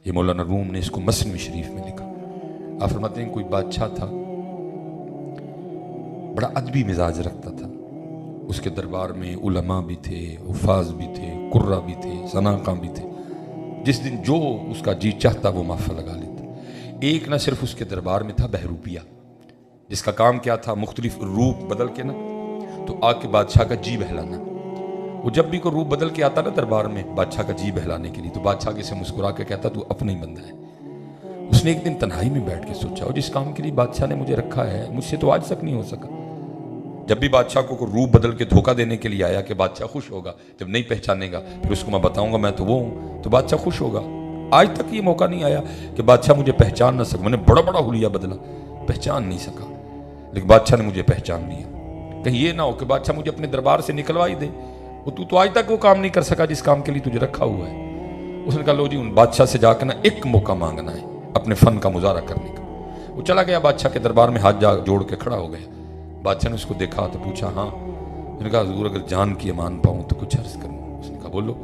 یہ مولانا روم نے اس کو مسنوی شریف میں لکھا۔ آپ فرماتے ہیں کوئی بادشاہ تھا، بڑا ادبی مزاج رکھتا تھا، اس کے دربار میں علماء بھی تھے، حفاظ بھی تھے، قرہ بھی تھے، زناقاں بھی تھے، جس دن جو اس کا جی چاہتا وہ محفل لگا لیتا۔ ایک نہ صرف اس کے دربار میں تھا بہروپیہ، جس کا کام کیا تھا، مختلف روپ بدل کے نا تو آ کے بادشاہ کا جی بہلانا۔ وہ جب بھی کوئی روپ بدل کے آتا نا دربار میں بادشاہ کا جی بہلانے کے لیے، تو بادشاہ کے سے مسکرا کے کہتا تو اپنا ہی بندہ ہے۔ اس نے ایک دن تنہائی میں بیٹھ کے سوچا، اور جس کام کے لیے بادشاہ نے مجھے رکھا ہے مجھ سے تو آج تک نہیں ہو سکا۔ جب بھی بادشاہ کو کوئی روپ بدل کے دھوکہ دینے کے لیے آیا کہ بادشاہ خوش ہوگا، جب نہیں پہچانے گا پھر اس کو میں بتاؤں گا میں تو وہ ہوں تو بادشاہ خوش ہوگا، آج تک یہ موقع نہیں آیا کہ بادشاہ مجھے پہچان نہ سکا۔ میں نے بڑا بڑا حلیہ بدلا، پہچان نہیں سکا، لیکن بادشاہ نے مجھے پہچان لیا۔ کہیں یہ نہ ہو کہ بادشاہ مجھے اپنے دربار سے نکلوا ہی دے، وہ تو آج تک وہ کام نہیں کر سکا جس کام کے لیے تجھے رکھا ہوا ہے۔ اس نے کہا لو جی، ان بادشاہ سے جا کے نا ایک موقع مانگنا ہے اپنے فن کا مظاہرہ کرنے کا۔ وہ چلا گیا بادشاہ کے دربار میں، ہاتھ جوڑ کے کھڑا ہو گیا۔ بادشاہ نے اس کو دیکھا تو پوچھا ہاں؟ اس نے کہا حضور اگر جان کی امان پاؤں تو کچھ عرض کروں۔ اس نے کہا بولو۔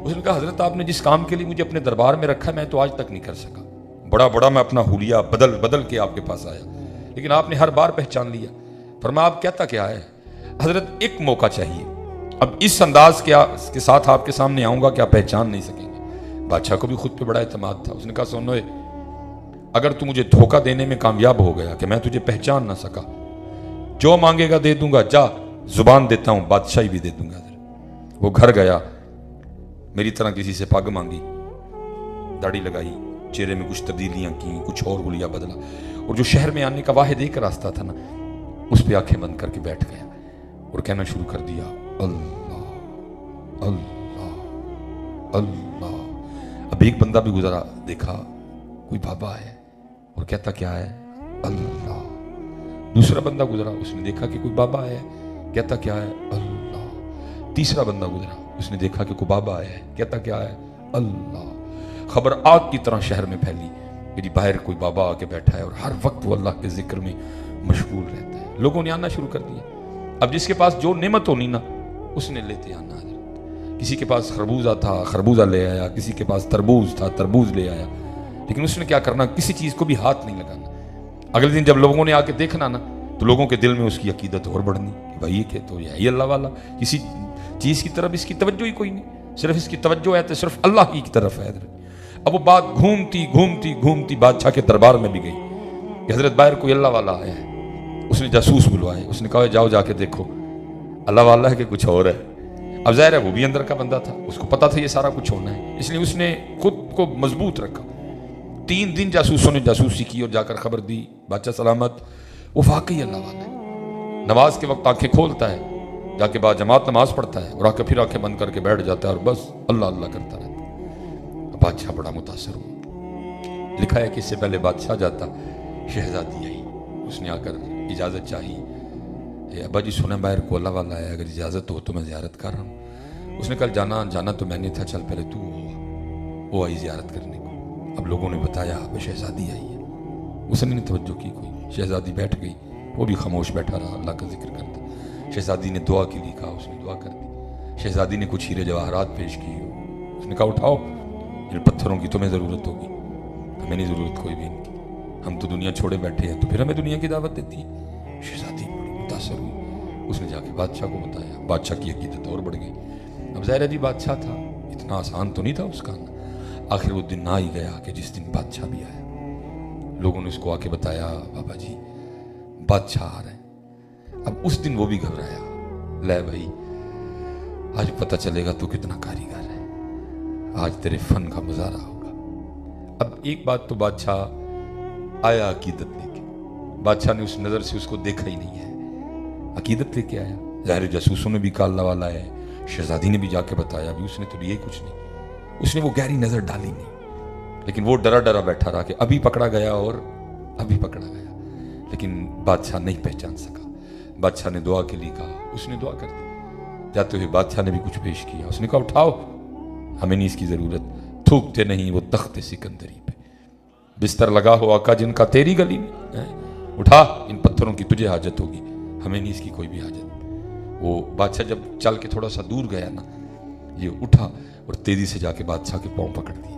اس نے کہا حضرت آپ نے جس کام کے لیے مجھے اپنے دربار میں رکھا ہے میں تو آج تک نہیں کر سکا، بڑا بڑا میں اپنا حلیہ بدل بدل کے آپ کے پاس آیا، لیکن آپ نے ہر بار پہچان لیا۔ فرمایا آپ کہتا کیا ہے؟ حضرت ایک موقع چاہیے، اب اس انداز کے ساتھ آپ کے سامنے آؤں گا کہ آپ پہچان نہیں سکیں گے۔ بادشاہ کو بھی خود پہ بڑا اعتماد تھا۔ اس نے کہا سنو، اگر تو مجھے دھوکہ دینے میں کامیاب ہو گیا کہ میں تجھے پہچان نہ سکا، جو مانگے گا دے دوں گا، جا زبان دیتا ہوں بادشاہی بھی دے دوں گا۔ وہ گھر گیا، میری طرح کسی سے پگ مانگی، داڑھی لگائی، چہرے میں کچھ تبدیلیاں کی، کچھ اور حلیہ بدلا، اور جو شہر میں آنے کا واحد ایک راستہ تھا نا اس پہ آنکھیں بند کر کے بیٹھ گیا اور کہنا شروع کر دیا اللہ اللہ اللہ۔ اب ایک بندہ بھی گزرا، دیکھا کوئی بابا ہے اور کہتا کیا ہے اللہ۔ دوسرا بندہ گزرا، اس نے دیکھا کہ کوئی بابا ہے، کہتا کیا ہے اللہ۔ تیسرا بندہ گزرا، اس نے دیکھا کہ کوئی بابا ہے، کہتا کیا ہے اللہ۔ خبر آگ کی طرح شہر میں پھیلی کہ جی باہر کوئی بابا آ کے بیٹھا ہے اور ہر وقت وہ اللہ کے ذکر میں مشغول رہتا ہے۔ لوگوں نے آنا شروع کر دیا۔ اب جس کے پاس جو نعمت ہونی نا اس نے لیتے آنا۔ کسی کے پاس خربوزہ تھا، خربوزہ لے آیا، کسی کے پاس تربوز تھا، تربوز لے آیا، لیکن اس نے کیا کرنا، کسی چیز کو بھی ہاتھ نہیں لگانا۔ اگلے دن جب لوگوں نے آ کے دیکھنا نا تو لوگوں کے دل میں اس کی عقیدت اور بڑھنی کہ بھائی یہ کہ تو یہ اللہ والا، کسی چیز کی طرف اس کی توجہ ہی کوئی نہیں، صرف اس کی توجہ ہے تو صرف اللہ ہی کی طرف ہے۔ اب وہ بات گھومتی گھومتی گھومتی بادشاہ کے دربار میں بھی گئی کہ حضرت باہر کوئی اللہ والا آیا ہے۔ اس نے جاسوس بلوائے، اس نے کہا جاؤ جا کے دیکھو اللہ والا ہے کہ کچھ اور ہے۔ اب ظاہر ہے وہ بھی اندر کا بندہ تھا، اس کو پتا تھا یہ سارا کچھ ہونا ہے، اس لیے اس نے خود کو مضبوط رکھا۔ 3 دن جاسوسوں نے جاسوسی کی اور جا کر خبر دی بادشاہ سلامت وہ واقعی اللہ والا ہے۔ نماز کے وقت آنکھیں کھولتا ہے، جا کے بعد جماعت نماز پڑھتا ہے اور آ کے پھر آنکھیں بند کر کے بیٹھ جاتا ہے اور بس اللہ اللہ کرتا رہتا ہے۔ بادشاہ بڑا متاثر ہوا۔ لکھا ہے کہ اس سے پہلے بادشاہ جاتا شہزادی آئی، اس نے آ کر اجازت چاہی، ابا جی سنا باہر کو اللہ والا ہے، اگر اجازت ہو تو میں زیارت کر رہا ہوں۔ اس نے کہا جانا تو میں نے تھا، چل پہلے تو وہ آئی زیارت کرنے کو۔ اب لوگوں نے بتایا وہ شہزادی آئی ہے، اس نے نہیں توجہ کی کوئی، شہزادی بیٹھ گئی، وہ بھی خاموش بیٹھا رہا اللہ کا ذکر کرتا۔ شہزادی نے دعا کے لیے کہا، اس نے دعا کر دی۔ شہزادی نے کچھ ہیرے جواہرات پیش کی، اس نے کہا اٹھاؤ، ان پتھروں کی تمہیں ضرورت ہوگی، ہمیں نہیں ضرورت کوئی بھی ان کی، ہم تو دنیا چھوڑے بیٹھے ہیں تو پھر ہمیں دنیا کی دعوت دیتی ہے۔ شہزادی متاثر ہوئی، اس نے جا کے بادشاہ کو بتایا، بادشاہ کی عقیدت اور بڑھ گئی۔ اب ظاہر جی بادشاہ تھا، اتنا آسان تو نہیں تھا اس کا آنا۔ آخر وہ دن آ ہی گیا کہ جس دن بادشاہ بھی آیا۔ لوگوں نے اس کو آ کے بتایا بابا جی بادشاہ آ رہے ہیں۔ اب اس دن وہ بھی گھبرایا، لے بھائی آج پتہ چلے گا تو کتنا کاریگر ہے، آج تیرے فن کا مظاہرہ ہوگا۔ اب ایک بات تو بادشاہ آیا عقیدت لے کے، بادشاہ نے اس نظر سے اس کو دیکھا ہی نہیں ہے، عقیدت لے کے آیا۔ ظاہر جاسوسوں نے بھی کہا اللہ والا ہے، شہزادی نے بھی جا کے بتایا، ابھی اس نے تو یہ کچھ نہیں، اس نے وہ گہری نظر ڈالی نہیں، لیکن وہ ڈرا ڈرا بیٹھا رہا کہ ابھی پکڑا گیا اور ابھی پکڑا گیا، لیکن بادشاہ نہیں پہچان سکا۔ بادشاہ نے دعا کے لیے کہا، اس نے دعا کر دی۔ جاتے ہوئے بادشاہ نے بھی کچھ پیش کیا، اس نے کہا اٹھاؤ، ہمیں نہیں اس کی ضرورت، تھوکتے نہیں وہ تخت سکندری پہ، بستر لگا ہو آقا جن کا تیری گلی میں، اٹھا ان پتھروں کی تجھے حاجت ہوگی، ہمیں نہیں اس کی کوئی بھی حاجت۔ وہ بادشاہ جب چل کے تھوڑا سا دور گیا نا، یہ اٹھا اور تیزی سے جا کے بادشاہ کے پاؤں پکڑ دیے،